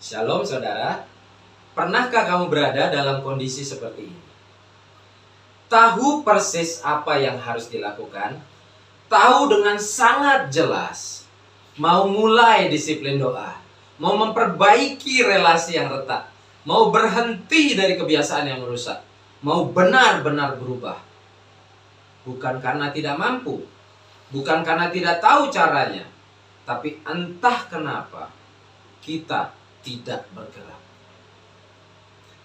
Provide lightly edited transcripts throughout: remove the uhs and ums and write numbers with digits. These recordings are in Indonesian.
Shalom saudara, pernahkah kamu berada dalam kondisi seperti ini? Tahu persis apa yang harus dilakukan, tahu dengan sangat jelas, mau mulai disiplin doa, mau memperbaiki relasi yang retak, mau berhenti dari kebiasaan yang merusak, mau benar-benar berubah. Bukan karena tidak mampu, bukan karena tidak tahu caranya, tapi entah kenapa kita tidak bergerak.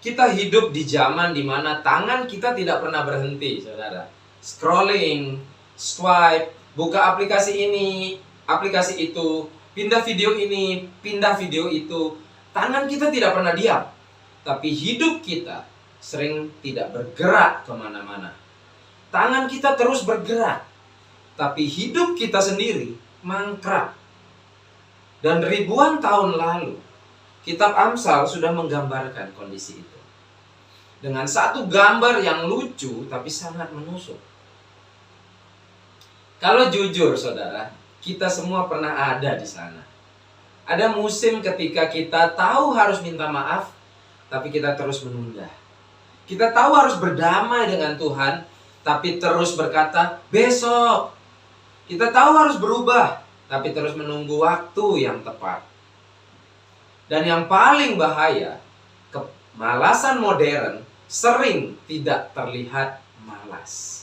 Kita hidup di zaman di mana tangan kita tidak pernah berhenti, saudara. Scrolling, swipe, buka aplikasi ini, aplikasi itu, pindah video ini, pindah video itu. Tangan kita tidak pernah diam. Tapi hidup kita sering tidak bergerak kemana-mana. Tangan kita terus bergerak. Tapi hidup kita sendiri mangkrak. Dan ribuan tahun lalu, Kitab Amsal sudah menggambarkan kondisi itu. Dengan satu gambar yang lucu tapi sangat menusuk. Kalau jujur saudara, kita semua pernah ada di sana. Ada musim ketika kita tahu harus minta maaf, tapi kita terus menunda. Kita tahu harus berdamai dengan Tuhan, tapi terus berkata, besok. Kita tahu harus berubah, tapi terus menunggu waktu yang tepat. Dan yang paling bahaya, kemalasan modern sering tidak terlihat malas.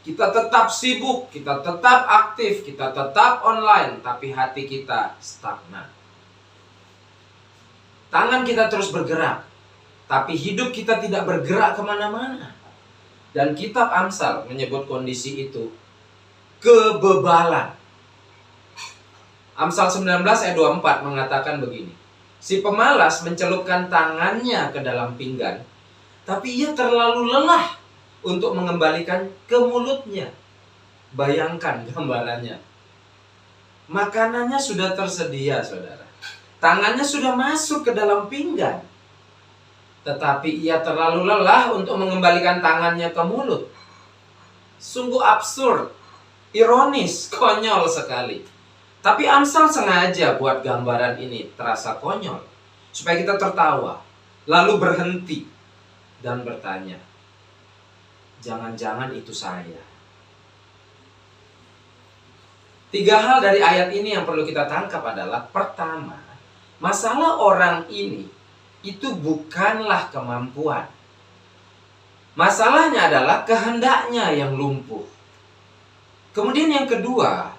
Kita tetap sibuk, kita tetap aktif, kita tetap online, tapi hati kita stagnan. Tangan kita terus bergerak, tapi hidup kita tidak bergerak kemana-mana. Dan Kitab Amsal menyebut kondisi itu kebebalan. Amsal 19 ayat 24 mengatakan begini. Si pemalas mencelupkan tangannya ke dalam pinggan, tapi ia terlalu lelah untuk mengembalikan ke mulutnya. Bayangkan gambarannya. Makanannya sudah tersedia, saudara. Tangannya sudah masuk ke dalam pinggan. Tetapi ia terlalu lelah untuk mengembalikan tangannya ke mulut. Sungguh absurd, ironis, konyol sekali. Tapi Amsal sengaja buat gambaran ini terasa konyol, supaya kita tertawa, lalu berhenti dan bertanya, jangan-jangan itu saya. 3 hal dari ayat ini yang perlu kita tangkap adalah, pertama, masalah orang ini itu bukanlah kemampuan. Masalahnya adalah kehendaknya yang lumpuh. Kemudian yang kedua,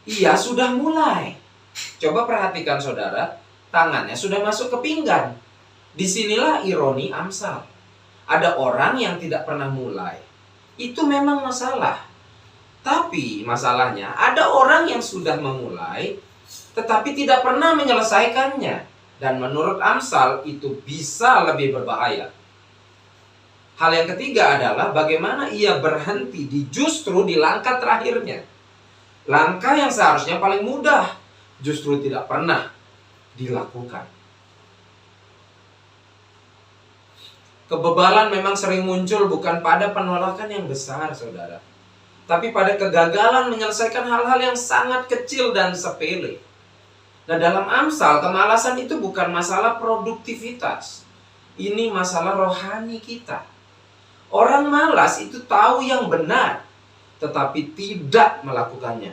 ia sudah mulai. Coba perhatikan saudara, tangannya sudah masuk ke pinggan. Disinilah ironi Amsal. Ada orang yang tidak pernah mulai. Itu memang masalah. Tapi masalahnya ada orang yang sudah memulai, tetapi tidak pernah menyelesaikannya. Dan menurut Amsal itu bisa lebih berbahaya. Hal yang ketiga adalah bagaimana ia berhenti justru di langkah terakhirnya. Langkah yang seharusnya paling mudah, justru tidak pernah dilakukan. Kebebalan memang sering muncul bukan pada penolakan yang besar, saudara, tapi pada kegagalan menyelesaikan hal-hal yang sangat kecil dan sepele. Nah, dalam Amsal, kemalasan itu bukan masalah produktivitas. Ini masalah rohani kita. Orang malas itu tahu yang benar, tetapi tidak melakukannya.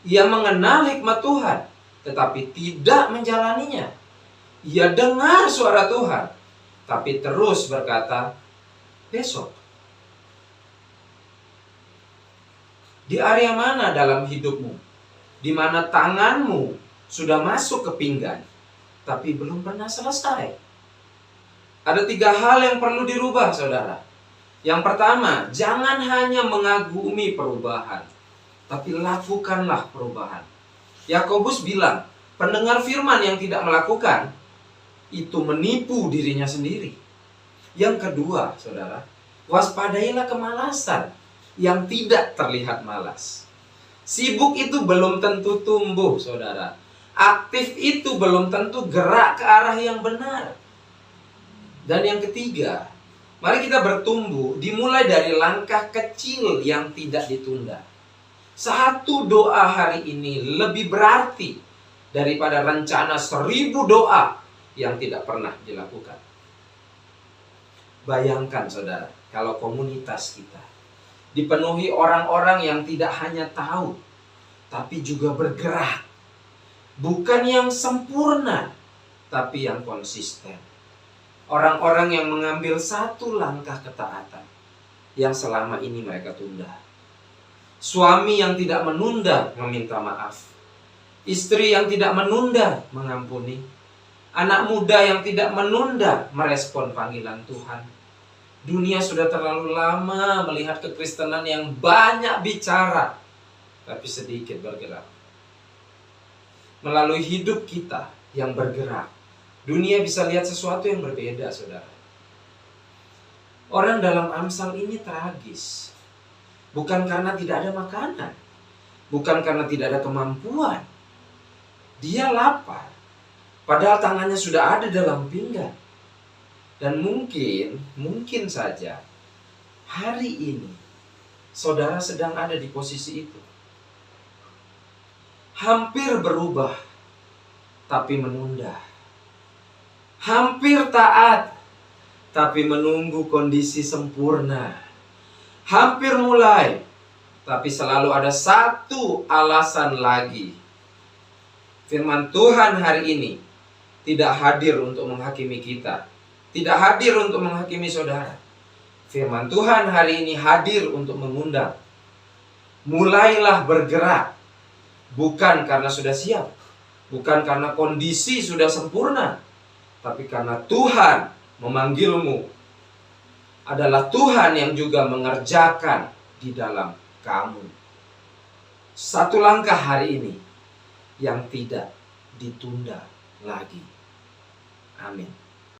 Ia mengenal hikmat Tuhan, tetapi tidak menjalaninya. Ia dengar suara Tuhan, tapi terus berkata, besok. Di area mana dalam hidupmu, di mana tanganmu sudah masuk ke pinggan, tapi belum pernah selesai? Ada 3 hal yang perlu dirubah, saudara. Yang pertama, jangan hanya mengagumi perubahan, tapi lakukanlah perubahan. Yakobus bilang, pendengar firman yang tidak melakukan, itu menipu dirinya sendiri. Yang kedua, saudara, waspadailah kemalasan yang tidak terlihat malas. Sibuk itu belum tentu tumbuh, saudara. Aktif itu belum tentu gerak ke arah yang benar. Dan yang ketiga, mari kita bertumbuh dimulai dari langkah kecil yang tidak ditunda. Satu doa hari ini lebih berarti daripada rencana 1000 doa yang tidak pernah dilakukan. Bayangkan saudara, kalau komunitas kita dipenuhi orang-orang yang tidak hanya tahu, tapi juga bergerak. Bukan yang sempurna, tapi yang konsisten. Orang-orang yang mengambil satu langkah ketaatan yang selama ini mereka tunda. Suami yang tidak menunda meminta maaf. Istri yang tidak menunda mengampuni. Anak muda yang tidak menunda merespon panggilan Tuhan. Dunia sudah terlalu lama melihat kekristenan yang banyak bicara, tapi sedikit bergerak. Melalui hidup kita yang bergerak, dunia bisa lihat sesuatu yang berbeda, saudara. Orang dalam Amsal ini tragis. Bukan karena tidak ada makanan. Bukan karena tidak ada kemampuan. Dia lapar. Padahal tangannya sudah ada dalam pinggan. Dan mungkin saja hari ini saudara sedang ada di posisi itu. Hampir berubah, tapi menunda. Hampir taat, tapi menunggu kondisi sempurna. Hampir mulai, tapi selalu ada satu alasan lagi. Firman Tuhan hari ini tidak hadir untuk menghakimi kita. Tidak hadir untuk menghakimi saudara. Firman Tuhan hari ini hadir untuk mengundang. Mulailah bergerak. Bukan karena sudah siap. Bukan karena kondisi sudah sempurna. Tapi karena Tuhan memanggilmu. Adalah Tuhan yang juga mengerjakan di dalam kamu. Satu langkah hari ini yang tidak ditunda lagi. Amin.